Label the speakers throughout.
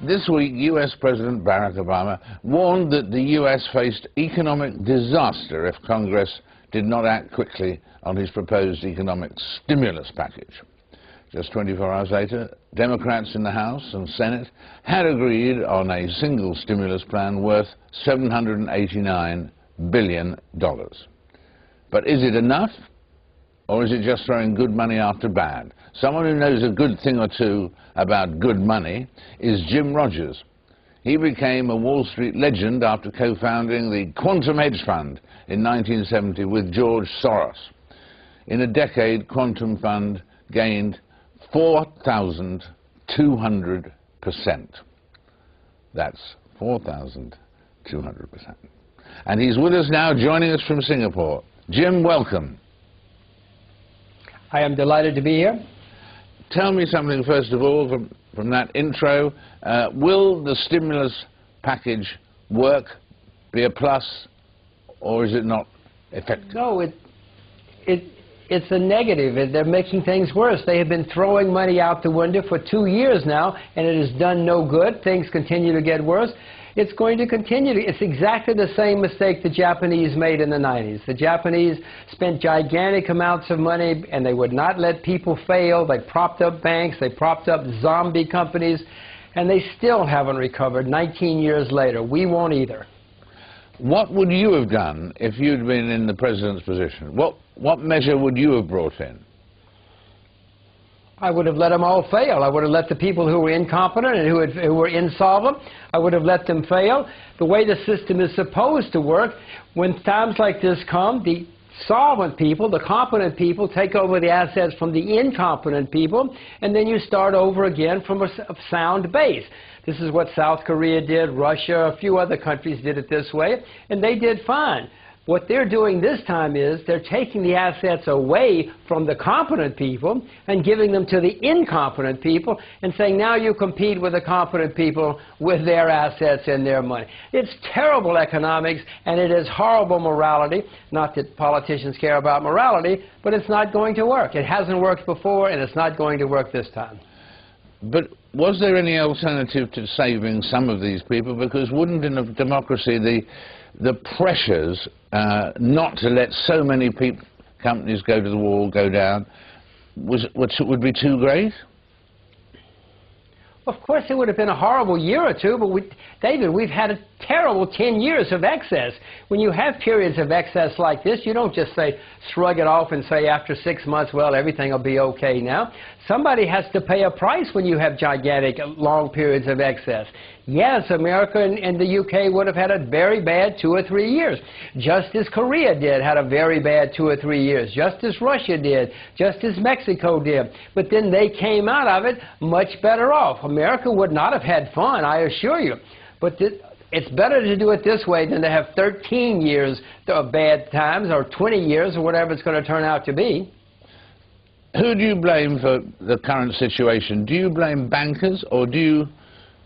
Speaker 1: This week, US President Barack Obama warned that the US faced economic disaster if Congress did not act quickly on his proposed economic stimulus package. Just 24 hours later, Democrats in the House and Senate had agreed on a single stimulus plan worth $789 billion. But is it enough? Or is it just throwing good money after bad? Someone who knows a good thing or two about good money is Jim Rogers. He became a Wall Street legend after co-founding the Quantum Hedge Fund in 1970 with George Soros. In a decade, Quantum Fund gained 4,200%. That's 4,200%. And he's with us now, joining us from Singapore. Jim, welcome.
Speaker 2: I am delighted to be here.
Speaker 1: Tell me something, first of all, from that intro. Will the stimulus package work, be a plus, or is it not effective?
Speaker 2: No, it's a negative. They're making things worse. They have been throwing money out the window for 2 years now, and it has done no good. Things continue to get worse. It's going to continue to. It's exactly the same mistake the Japanese made in the 90s. The Japanese spent gigantic amounts of money, and they would not let people fail. They propped up banks. They propped up zombie companies, and they still haven't recovered 19 years later. We won't either.
Speaker 1: What would you have done if you'd been in the president's position? What measure would you have brought in?
Speaker 2: I would have let them all fail. I would have let the people who were incompetent and who were insolvent, I would have let them fail. The way the system is supposed to work, when times like this come, the solvent people, the competent people, take over the assets from the incompetent people, and then you start over again from a sound base. This is what South Korea did, Russia, a few other countries did it this way, and they did fine. What they're doing this time is they're taking the assets away from the competent people and giving them to the incompetent people and saying, now you compete with the competent people with their assets and their money. It's terrible economics, and it is horrible morality. Not that politicians care about morality, but it's not going to work. It hasn't worked before, and it's not going to work this time.
Speaker 1: But was there any alternative to saving some of these people? Because wouldn't, in a democracy, the pressures not to let so many companies go to the wall, go down, would be too great?
Speaker 2: Of course, it would have been a horrible year or two, but David, we've had a terrible 10 years of excess. When you have periods of excess like this, you don't just say, shrug it off and say after 6 months, well, everything will be okay now. Somebody has to pay a price when you have gigantic, long periods of excess. Yes, America and the UK would have had a very bad 2 or 3 years. Just as Korea did, had a very bad 2 or 3 years. Just as Russia did. Just as Mexico did. But then they came out of it much better off. America would not have had fun, I assure you. But it's better to do it this way than to have 13 years of bad times, or 20 years, or whatever it's going to turn out to be.
Speaker 1: Who do you blame for the current situation? Do you blame bankers, or do you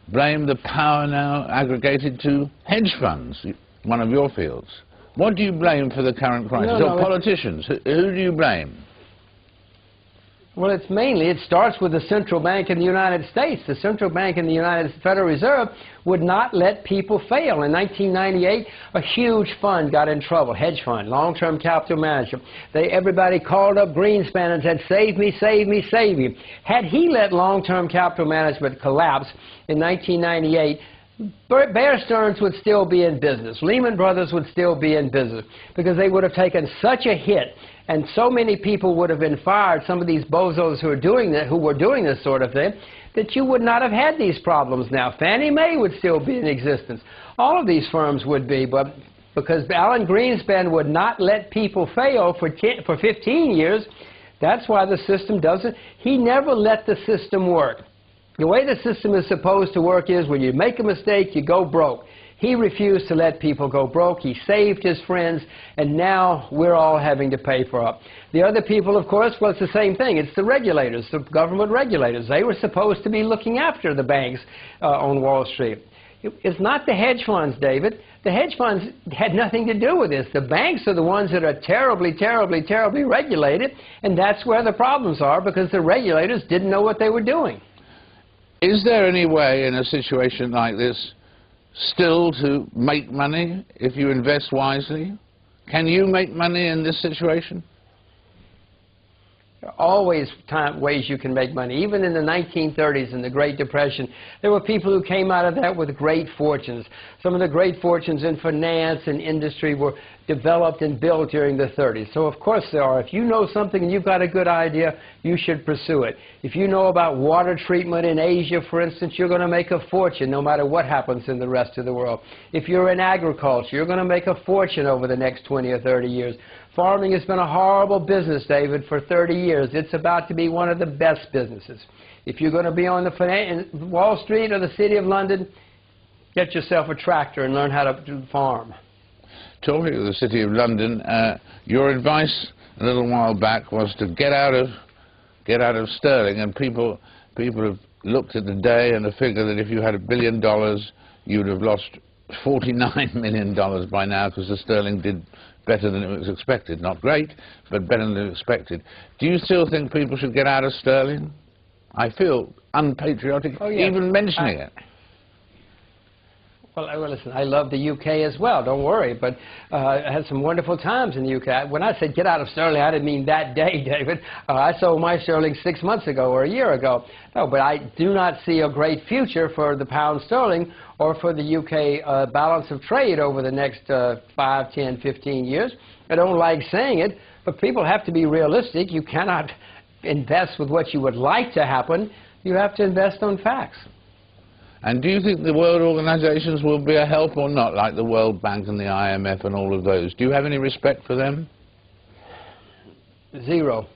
Speaker 1: blame the power now aggregated to hedge funds, one of your fields? What do you blame for the current crisis? Or politicians? Who do you blame?
Speaker 2: Well, it starts with the central bank in the United States. The central bank in the United Federal Reserve would not let people fail. In 1998, a huge fund got in trouble, hedge fund, long-term capital manager. Everybody called up Greenspan and said, save me, save me, save me. Had he let long-term capital management collapse in 1998, Bear Stearns would still be in business. Lehman Brothers would still be in business because they would have taken such a hit, and so many people would have been fired, some of these bozos who were doing this sort of thing, that you would not have had these problems now. Fannie Mae would still be in existence. All of these firms would be, but because Alan Greenspan would not let people fail for 15 years, that's why the system doesn't. He never let the system work. The way the system is supposed to work is when you make a mistake, you go broke. He refused to let people go broke. He saved his friends, and now we're all having to pay for it. The other people, of course, well, it's the same thing. It's the regulators, the government regulators. They were supposed to be looking after the banks on Wall Street. It's not the hedge funds, David. The hedge funds had nothing to do with this. The banks are the ones that are terribly, terribly, terribly regulated, and that's where the problems are, because the regulators didn't know what they were doing.
Speaker 1: Is there any way in a situation like this still to make money if you invest wisely? Can you make money in this situation?
Speaker 2: There are always ways you can make money. Even in the 1930s and the Great Depression, there were people who came out of that with great fortunes. Some of the great fortunes in finance and industry were developed and built during the 30s. So of course there are. If you know something and you've got a good idea, you should pursue it. If you know about water treatment in Asia, for instance, you're going to make a fortune no matter what happens in the rest of the world. If you're in agriculture, you're going to make a fortune over the next 20 or 30 years. Farming has been a horrible business, David, for 30 years. It's about to be one of the best businesses. If you're going to be on the Wall Street or the City of London, get yourself a tractor and learn how to farm.
Speaker 1: Talking of the City of London, your advice a little while back was to get out of sterling, and people have looked at the day and the figure that if you had $1 billion, you'd have lost $49 million by now, because the sterling did better than it was expected. Not great, but better than expected. Do you still think people should get out of sterling? I feel unpatriotic even mentioning it.
Speaker 2: Well, listen, I love the UK as well, don't worry, but I had some wonderful times in the UK. When I said get out of sterling, I didn't mean that day, David. I sold my sterling 6 months ago or a year ago. No, but I do not see a great future for the pound sterling or for the UK balance of trade over the next 5, 10, 15 years. I don't like saying it, but people have to be realistic. You cannot invest with what you would like to happen. You have to invest on facts.
Speaker 1: And do you think the world organizations will be a help or not, like the World Bank and the IMF and all of those? Do you have any respect for them?
Speaker 2: Zero.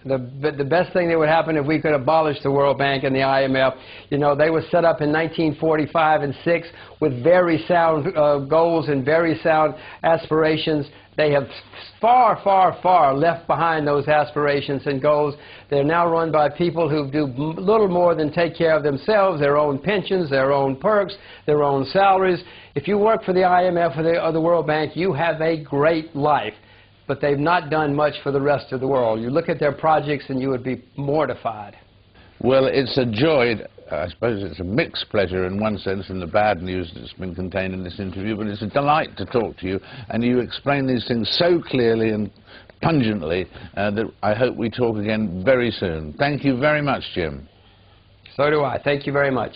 Speaker 2: The best thing that would happen if we could abolish the World Bank and the IMF, you know, they were set up in 1945 and 6 with very sound goals and very sound aspirations. They have far, far, far left behind those aspirations and goals. They're now run by people who do little more than take care of themselves, their own pensions, their own perks, their own salaries. If you work for the IMF or the World Bank, you have a great life. But they've not done much for the rest of the world. You look at their projects and you would be mortified.
Speaker 1: Well, it's a joy. I suppose it's a mixed pleasure in one sense from the bad news that's been contained in this interview, but it's a delight to talk to you, and you explain these things so clearly and pungently that I hope we talk again very soon. Thank you very much, Jim.
Speaker 2: So do I. Thank you very much.